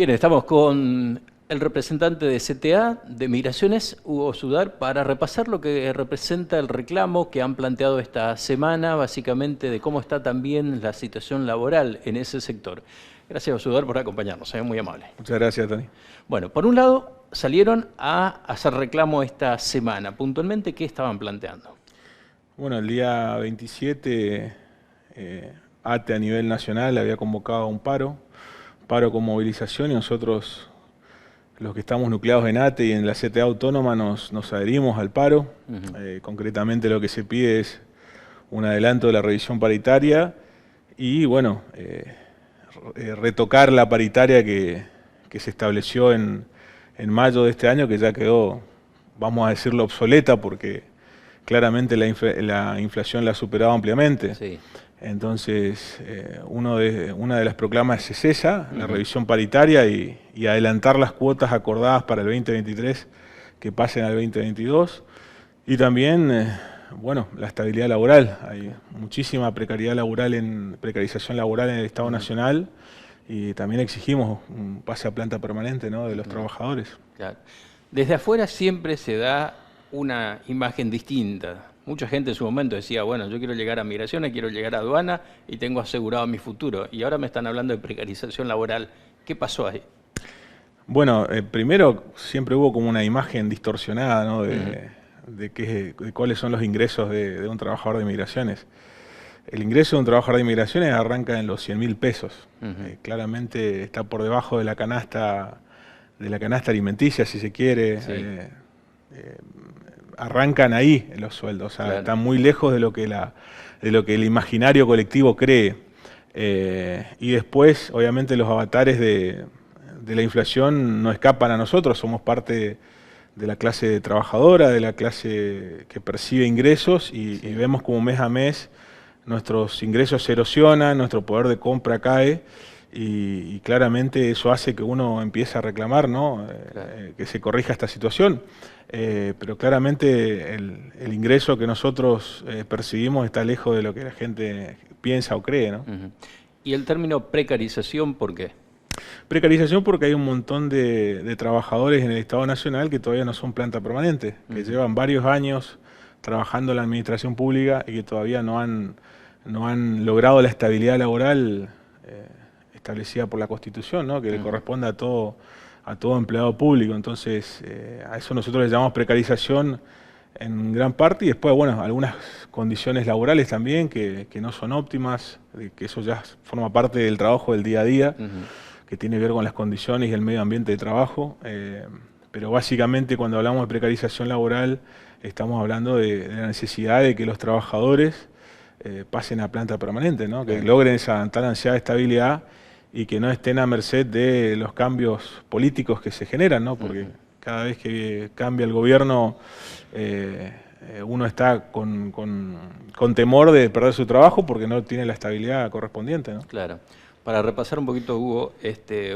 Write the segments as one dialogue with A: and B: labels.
A: Bien, estamos con el representante de CTA, de Migraciones, Hugo Sudar, para repasar lo que representa el reclamo que han planteado esta semana, básicamente de cómo está también la situación laboral en ese sector. Gracias, Sudar, por acompañarnos, muy amable.
B: Muchas gracias, Tony.
A: Bueno, por un lado, salieron a hacer reclamo esta semana. Puntualmente, ¿qué estaban planteando?
B: Bueno, el día 27, ATE a nivel nacional había convocado un paro con movilización, y nosotros, los que estamos nucleados en ATE y en la CTA autónoma, nos adherimos al paro. Concretamente lo que se pide es un adelanto de la revisión paritaria y, bueno, retocar la paritaria que se estableció en mayo de este año, que ya quedó, vamos a decirlo, obsoleta, porque claramente la inflación la ha superado ampliamente.
A: Sí.
B: Entonces, una de las proclamas es esa, la revisión paritaria y adelantar las cuotas acordadas para el 2023 que pasen al 2022. Y también, bueno, la estabilidad laboral. Hay muchísima precarización laboral en el Estado Nacional, y también exigimos un pase a planta permanente, ¿no?, de los trabajadores.
A: Claro. Desde afuera siempre se da una imagen distinta. Mucha gente en su momento decía, bueno, yo quiero llegar a Migraciones, quiero llegar a aduana y tengo asegurado mi futuro. Y ahora me están hablando de precarización laboral. ¿Qué pasó ahí?
B: Bueno, primero siempre hubo como una imagen distorsionada, ¿no?, de cuáles son los ingresos de un trabajador de Migraciones. El ingreso de un trabajador de Migraciones arranca en los 100.000 pesos. Claramente está por debajo de la canasta alimenticia, si se quiere.
A: Sí.
B: Arrancan ahí los sueldos, o sea,
A: Claro.
B: están muy lejos de lo que el imaginario colectivo cree. Y después, obviamente, los avatares de la inflación no escapan a nosotros. Somos parte de la clase trabajadora, de la clase que percibe ingresos, y vemos como mes a mes nuestros ingresos se erosionan, nuestro poder de compra cae, y claramente eso hace que uno empiece a reclamar, ¿no?, que se corrija esta situación. Pero claramente el ingreso que nosotros percibimos está lejos de lo que la gente piensa o cree, ¿no?
A: ¿Y el término precarización por qué?
B: Precarización porque hay un montón de trabajadores en el Estado Nacional que todavía no son planta permanente, que llevan varios años trabajando en la administración pública y que todavía no han logrado la estabilidad laboral establecida por la Constitución, ¿no?, que le corresponde a todo empleado público. Entonces, a eso nosotros le llamamos precarización en gran parte, y después, bueno, algunas condiciones laborales también que no son óptimas, que eso ya forma parte del trabajo del día a día, que tiene que ver con las condiciones y el medio ambiente de trabajo. Pero básicamente, cuando hablamos de precarización laboral, estamos hablando de la necesidad de que los trabajadores pasen a planta permanente, ¿no?, que logren esa tan ansiada estabilidad y que no estén a merced de los cambios políticos que se generan, ¿no?, porque cada vez que cambia el gobierno, uno está con temor de perder su trabajo porque no tiene la estabilidad correspondiente, ¿no?
A: Claro. Para repasar un poquito, Hugo,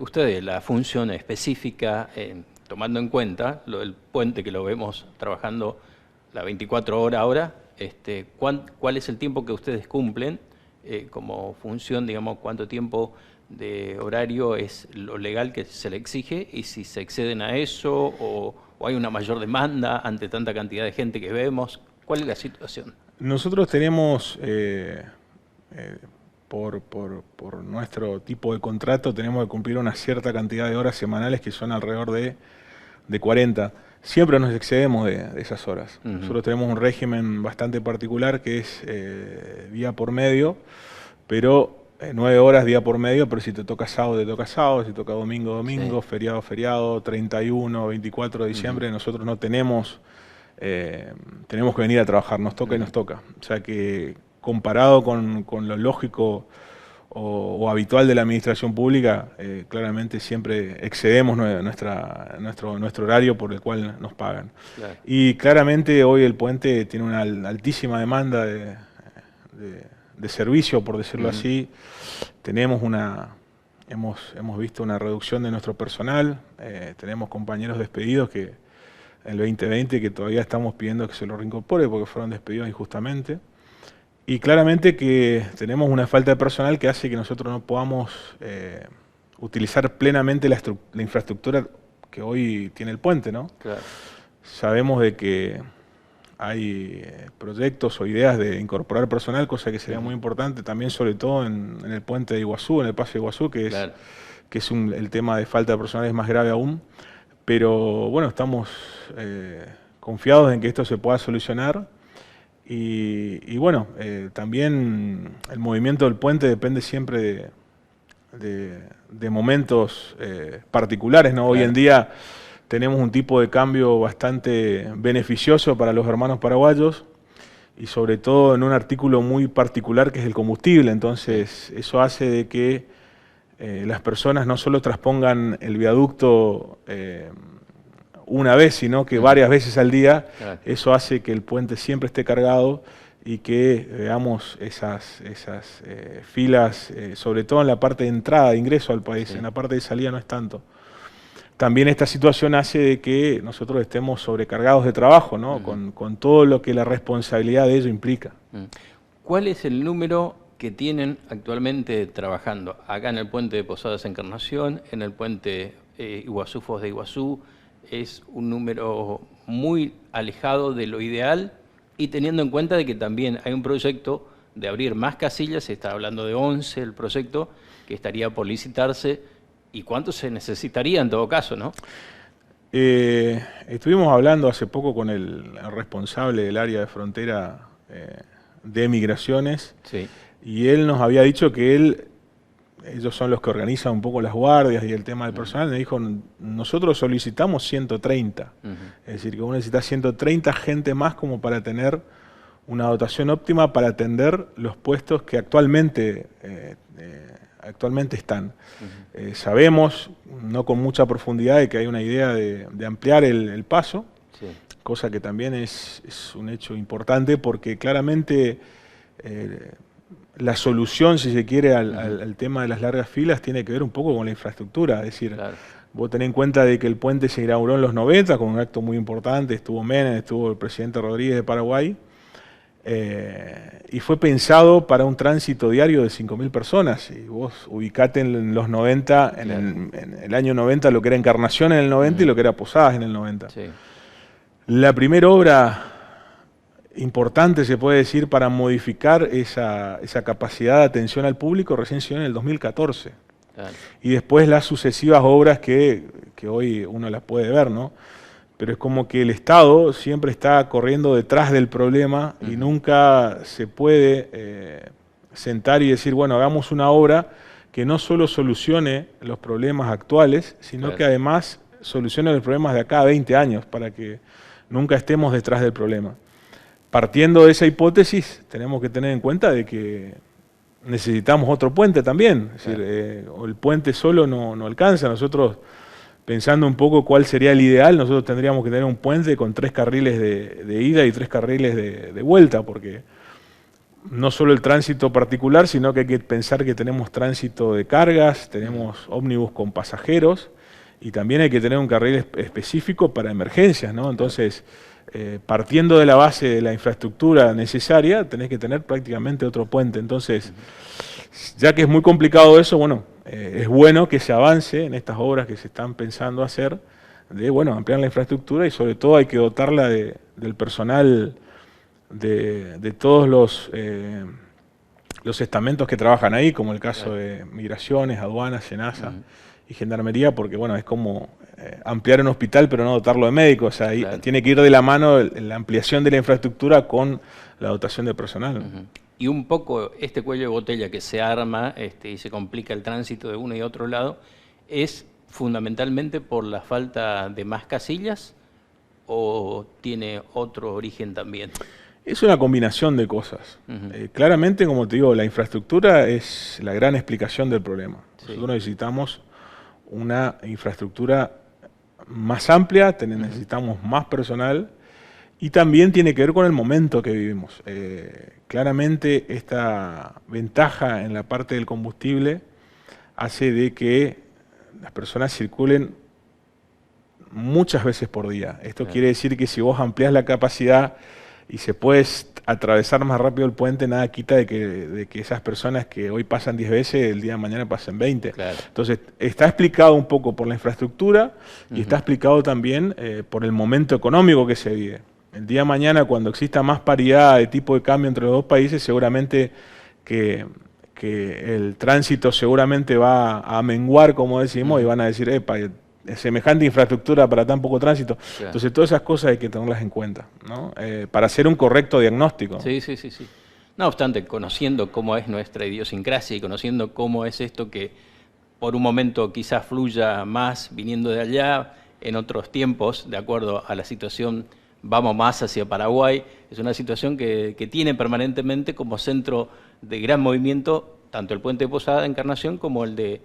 A: ustedes, la función específica, tomando en cuenta lo del puente, que lo vemos trabajando las 24 horas ahora, ¿cuál es el tiempo que ustedes cumplen como función, digamos, cuánto tiempo de horario es lo legal que se le exige, y si se exceden a eso o hay una mayor demanda ante tanta cantidad de gente que vemos? ¿Cuál es la situación?
B: Nosotros tenemos, por nuestro tipo de contrato, tenemos que cumplir una cierta cantidad de horas semanales que son alrededor de 40. Siempre nos excedemos de esas horas. Nosotros tenemos un régimen bastante particular que es día por medio, pero 9 horas día por medio, pero si te toca sábado, te toca sábado, si te toca domingo, domingo, feriado, 31, 24 de diciembre, nosotros no tenemos, tenemos que venir a trabajar, nos toca y nos toca. O sea que comparado con lo lógico o habitual de la administración pública, claramente siempre excedemos nuestro horario por el cual nos pagan. Claro. Y claramente hoy el puente tiene una altísima demanda de servicio, por decirlo así. Hemos visto una reducción de nuestro personal, tenemos compañeros despedidos que en el 2020 que todavía estamos pidiendo que se los reincorpore porque fueron despedidos injustamente. Y claramente que tenemos una falta de personal que hace que nosotros no podamos utilizar plenamente la infraestructura que hoy tiene el puente, ¿no?
A: Claro.
B: Sabemos de que hay proyectos o ideas de incorporar personal, cosa que sería muy importante también, sobre todo en el puente de Iguazú, en el paso de Iguazú, que es,
A: Claro.
B: el tema de falta de personal es más grave aún. Pero bueno, estamos confiados en que esto se pueda solucionar. Y bueno, también el movimiento del puente depende siempre de momentos particulares, ¿no?
A: Claro.
B: Hoy en día tenemos un tipo de cambio bastante beneficioso para los hermanos paraguayos y sobre todo en un artículo muy particular que es el combustible. Entonces eso hace de que las personas no solo transpongan el viaducto una vez, sino que varias veces al día.
A: Claro.
B: Eso hace que el puente siempre esté cargado y que veamos esas filas, sobre todo en la parte de entrada, de ingreso al país.
A: Sí.
B: En la parte de salida no es tanto. También esta situación hace de que nosotros estemos sobrecargados de trabajo, ¿no? Con todo lo que la responsabilidad de ello implica.
A: ¿Cuál es el número que tienen actualmente trabajando acá en el puente de Posadas Encarnación, en el puente Iguazú Foz de Iguazú? Es un número muy alejado de lo ideal y teniendo en cuenta de que también hay un proyecto de abrir más casillas, se está hablando de 11 el proyecto, que estaría por licitarse. ¿Y cuánto se necesitaría en todo caso, no?
B: Estuvimos hablando hace poco con el responsable del área de frontera de migraciones,
A: Sí.
B: y él nos había dicho que ellos son los que organizan un poco las guardias y el tema del personal. Me dijo, nosotros solicitamos 130. Es decir, que uno necesita 130 gente más como para tener una dotación óptima para atender los puestos que actualmente están. Sabemos, no con mucha profundidad, de que hay una idea de ampliar el paso,
A: Sí.
B: cosa que también es un hecho importante porque claramente la solución, si se quiere, al tema de las largas filas tiene que ver un poco con la infraestructura. Es decir,
A: Claro.
B: vos tenés en cuenta de que el puente se inauguró en los 90 con un acto muy importante, estuvo Menem, estuvo el presidente Rodríguez de Paraguay, y fue pensado para un tránsito diario de 5.000 personas. Y vos ubicate en los 90,
A: Claro.
B: en el año 90, lo que era Encarnación en el 90 y lo que era Posadas en el 90.
A: Sí.
B: La primera obra importante, se puede decir, para modificar esa capacidad de atención al público recién se dio en el 2014.
A: Claro.
B: Y después las sucesivas obras que hoy uno las puede ver, ¿no? Pero es como que el Estado siempre está corriendo detrás del problema y nunca se puede sentar y decir, bueno, hagamos una obra que no solo solucione los problemas actuales, sino
A: Claro.
B: que además solucione los problemas de acá a 20 años, para que nunca estemos detrás del problema. Partiendo de esa hipótesis, tenemos que tener en cuenta de que necesitamos otro puente también. Es decir, el puente solo no alcanza. Nosotros, pensando un poco cuál sería el ideal, nosotros tendríamos que tener un puente con 3 carriles de ida y 3 carriles de vuelta, porque no solo el tránsito particular, sino que hay que pensar que tenemos tránsito de cargas, tenemos ómnibus con pasajeros, y también hay que tener un carril específico para emergencias, ¿no? Entonces, partiendo de la base de la infraestructura necesaria, tenés que tener prácticamente otro puente. Entonces, ya que es muy complicado eso, bueno, es bueno que se avance en estas obras que se están pensando hacer, de bueno, ampliar la infraestructura, y sobre todo hay que dotarla del personal de todos los estamentos que trabajan ahí, como el caso de Migraciones, Aduanas, SENASA y Gendarmería, porque bueno, es como ampliar un hospital pero no dotarlo de médicos. O sea, ahí tiene que ir de la mano la ampliación de la infraestructura con la dotación de personal.
A: Y un poco este cuello de botella que se arma y se complica el tránsito de uno y otro lado, ¿es fundamentalmente por la falta de más casillas o tiene otro origen también?
B: Es una combinación de cosas. Claramente, como te digo, la infraestructura es la gran explicación del problema. Nosotros necesitamos una infraestructura más amplia, necesitamos más personal, y también tiene que ver con el momento que vivimos. Claramente esta ventaja en la parte del combustible hace de que las personas circulen muchas veces por día. Esto quiere decir que si vos ampliás la capacidad y se puede atravesar más rápido el puente, nada quita de que esas personas que hoy pasan 10 veces, el día de mañana pasen 20.
A: Claro.
B: Entonces, está explicado un poco por la infraestructura y está explicado también por el momento económico que se vive. El día de mañana, cuando exista más paridad de tipo de cambio entre los dos países, seguramente que el tránsito seguramente va a menguar, como decimos, y van a decir, epa, semejante infraestructura para tan poco tránsito.
A: Claro.
B: Entonces, todas esas cosas hay que tenerlas en cuenta, ¿no? Para hacer un correcto diagnóstico.
A: Sí. No obstante, conociendo cómo es nuestra idiosincrasia y conociendo cómo es esto que por un momento quizás fluya más viniendo de allá, en otros tiempos, de acuerdo a la situación, vamos más hacia Paraguay, es una situación que tiene permanentemente como centro de gran movimiento tanto el puente de Posada de Encarnación como el de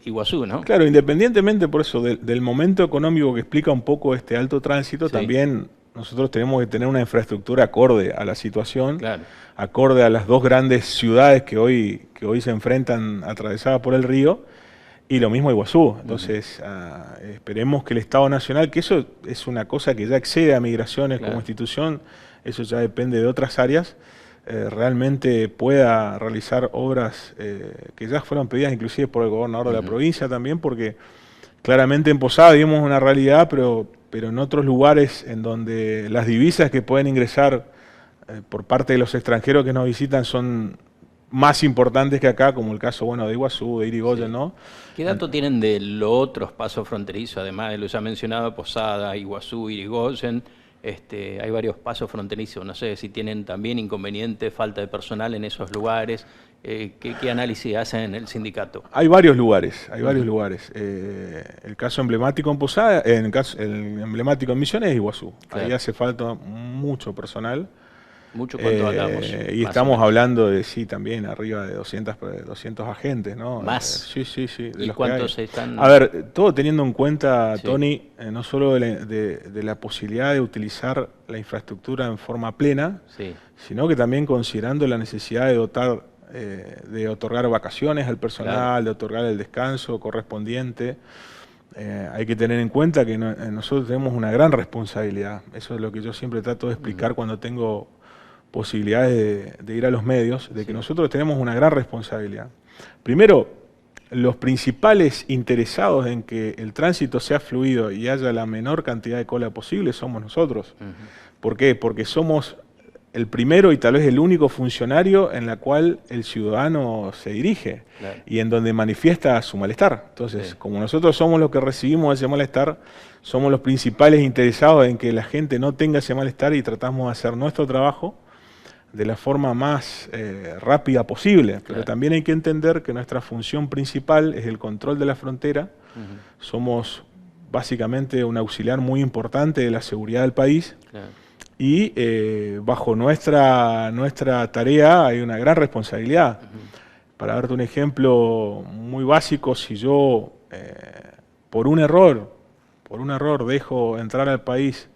A: Iguazú, ¿no?
B: Claro, independientemente por eso del momento económico que explica un poco este alto tránsito,
A: Sí.
B: también nosotros tenemos que tener una infraestructura acorde a la situación,
A: Claro.
B: acorde a las dos grandes ciudades que hoy se enfrentan atravesadas por el río, y lo mismo Iguazú. Entonces, esperemos que el Estado Nacional, que eso es una cosa que ya excede a Migraciones
A: Claro.
B: como institución, eso ya depende de otras áreas, realmente pueda realizar obras que ya fueron pedidas inclusive por el gobernador de la provincia también, porque claramente en Posada vimos una realidad, pero en otros lugares en donde las divisas que pueden ingresar por parte de los extranjeros que nos visitan son más importantes que acá, como el caso de Iguazú, de Irigoyen,
A: Sí.
B: ¿no?
A: ¿Qué dato tienen de los otros pasos fronterizos, además de lo ya mencionado, Posada, Iguazú, Irigoyen? Hay varios pasos fronterizos, no sé si tienen también inconvenientes, falta de personal en esos lugares. ¿Qué análisis hacen en el sindicato?
B: Hay varios lugares, el caso emblemático en Posada, el emblemático en Misiones es Iguazú.
A: Claro.
B: Ahí hace falta mucho personal.
A: Mucho cuando hablamos.
B: Y estamos hablando de, sí, también arriba de 200 agentes, ¿no?
A: ¿Más?
B: Sí. De
A: ¿Y
B: los
A: cuántos
B: que hay.
A: están?
B: A ver, todo teniendo en cuenta,
A: Sí.
B: Tony, no solo de la posibilidad de utilizar la infraestructura en forma plena,
A: Sí.
B: sino que también considerando la necesidad de de otorgar vacaciones al personal,
A: Claro.
B: de otorgar el descanso correspondiente. Hay que tener en cuenta que nosotros tenemos una gran responsabilidad. Eso es lo que yo siempre trato de explicar cuando tengo posibilidades de ir a los medios, de que nosotros tenemos una gran responsabilidad. Primero, los principales interesados en que el tránsito sea fluido y haya la menor cantidad de cola posible somos nosotros. ¿Por qué? Porque somos el primero y tal vez el único funcionario en la cual el ciudadano se dirige.
A: Claro.
B: Y en donde manifiesta su malestar. Entonces,
A: Sí.
B: como nosotros somos los que recibimos ese malestar, somos los principales interesados en que la gente no tenga ese malestar y tratamos de hacer nuestro trabajo de la forma más rápida posible. Pero
A: Claro.
B: también hay que entender que nuestra función principal es el control de la frontera. Somos básicamente un auxiliar muy importante de la seguridad del país.
A: Claro.
B: Y bajo nuestra tarea hay una gran responsabilidad. Para darte un ejemplo muy básico, si yo por un error dejo entrar al país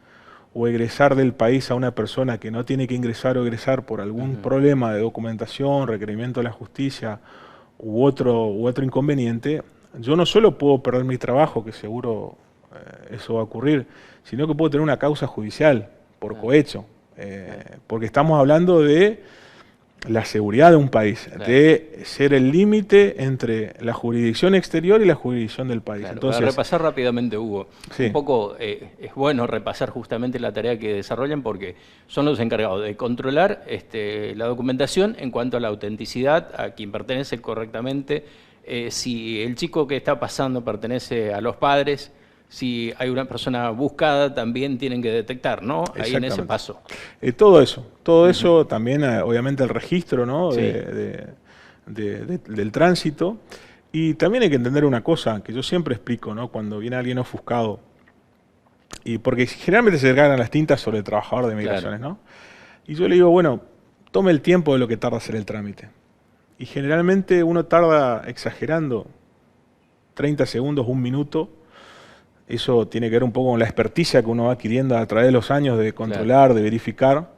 B: o egresar del país a una persona que no tiene que ingresar o egresar por algún problema de documentación, requerimiento de la justicia u otro inconveniente, yo no solo puedo perder mi trabajo, que seguro eso va a ocurrir, sino que puedo tener una causa judicial por cohecho, porque estamos hablando de la seguridad de un país,
A: Claro.
B: de ser el límite entre la jurisdicción exterior y la jurisdicción del país.
A: Claro,
B: Entonces,
A: para repasar rápidamente, Hugo,
B: Sí.
A: un poco es bueno repasar justamente la tarea que desarrollan porque son los encargados de controlar la documentación en cuanto a la autenticidad, a quien pertenece correctamente, si el chico que está pasando pertenece a los padres, si hay una persona buscada también tienen que detectar, ¿no? Ahí en ese
B: Exactamente.
A: paso.
B: todo eso también, obviamente el registro, ¿no?
A: Sí.
B: Del tránsito. Y también hay que entender una cosa que yo siempre explico, ¿no? Cuando viene alguien ofuscado, y porque generalmente se cargan las tintas sobre el trabajador de migraciones,
A: Claro.
B: ¿no? Y yo le digo, bueno, tome el tiempo de lo que tarda hacer el trámite. Y generalmente uno tarda, exagerando, 30 segundos, un minuto. Eso tiene que ver un poco con la experticia que uno va adquiriendo a través de los años de controlar, de verificar.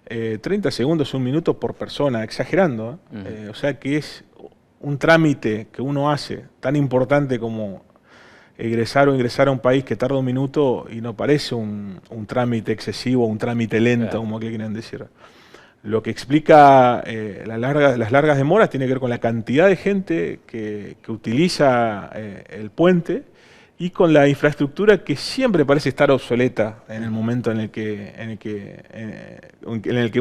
B: 30 segundos, un minuto por persona, exagerando. O sea que es un trámite que uno hace tan importante como egresar o ingresar a un país que tarda un minuto y no parece un trámite excesivo, un trámite lento,
A: Claro.
B: como que quieren decir. Lo que explica las largas demoras tiene que ver con la cantidad de gente que utiliza el puente y con la infraestructura que siempre parece estar obsoleta en el momento en el que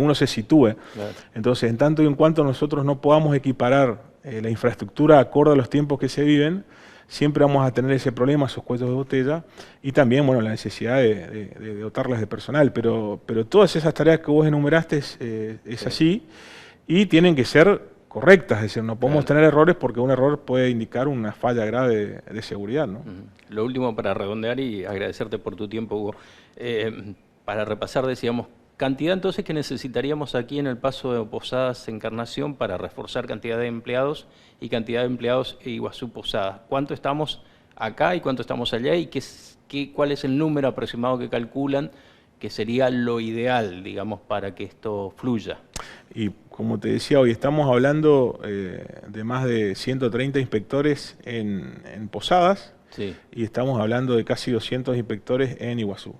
B: uno se sitúe.
A: Claro.
B: Entonces, en tanto y en cuanto nosotros no podamos equiparar la infraestructura acorde a los tiempos que se viven, siempre vamos a tener ese problema, esos cuellos de botella, y también, bueno, la necesidad de dotarlas de personal. Pero todas esas tareas que vos enumeraste es así, y tienen que ser correctas, es decir, no podemos tener errores porque un error puede indicar una falla grave de seguridad, ¿no?
A: Lo último para redondear y agradecerte por tu tiempo, Hugo. Para repasar, decíamos, cantidad entonces que necesitaríamos aquí en el paso de Posadas Encarnación para reforzar cantidad de empleados y cantidad de empleados en Iguazú Posadas. ¿Cuánto estamos acá y cuánto estamos allá y cuál es el número aproximado que calculan que sería lo ideal, digamos, para que esto fluya?
B: Y como te decía, hoy estamos hablando de más de 130 inspectores en Posadas.
A: Sí.
B: Y estamos hablando de casi 200 inspectores en Iguazú.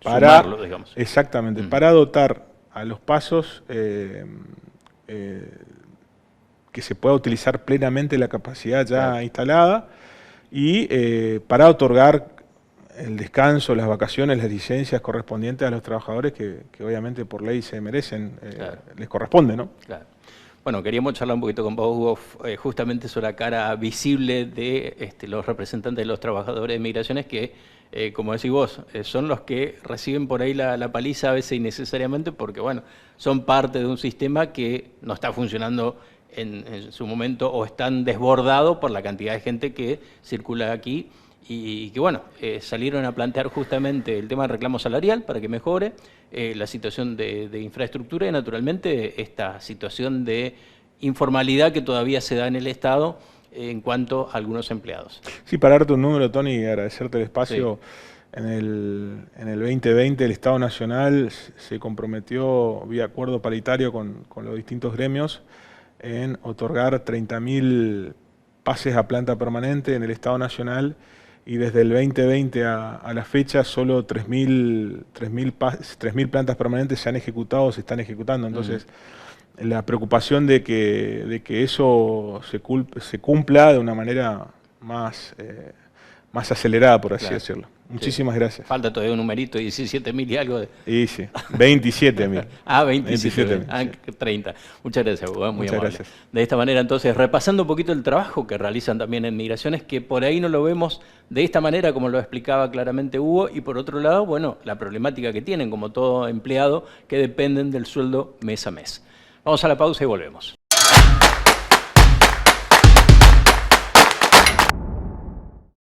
A: Sumarlo, digamos.
B: Exactamente, para dotar a los pasos que se pueda utilizar plenamente la capacidad ya instalada y para otorgar el descanso, las vacaciones, las licencias correspondientes a los trabajadores que obviamente por ley se merecen, les corresponde, ¿no?
A: Claro. Bueno, queríamos charlar un poquito con vos, Hugo, justamente sobre la cara visible de los representantes de los trabajadores de migraciones que, como decís vos, son los que reciben por ahí la paliza a veces innecesariamente porque, bueno, son parte de un sistema que no está funcionando en su momento o están desbordados por la cantidad de gente que circula aquí y que, bueno, salieron a plantear justamente el tema del reclamo salarial para que mejore, la situación de infraestructura y, naturalmente, esta situación de informalidad que todavía se da en el Estado en cuanto a algunos empleados.
B: Sí, para darte un número, Tony, y agradecerte el espacio. Sí. En el 2020 el Estado Nacional se comprometió vía acuerdo paritario con los distintos gremios en otorgar 30.000 pases a planta permanente en el Estado Nacional y desde el 2020 a la fecha solo 3.000 plantas permanentes se han ejecutado o se están ejecutando. Entonces, la preocupación de que eso se cumpla de una manera más acelerada, por así decirlo. Muchísimas gracias.
A: Falta todavía un numerito, 17.000 y algo.
B: Sí, 27.000.
A: 27.000. Sí. 30. Muchas gracias, Hugo. Muy amable.
B: Gracias.
A: De esta manera, entonces, repasando un poquito el trabajo que realizan también en Migraciones, que por ahí no lo vemos de esta manera, como lo explicaba claramente Hugo, y por otro lado, bueno, la problemática que tienen, como todo empleado, que dependen del sueldo mes a mes. Vamos a la pausa y volvemos.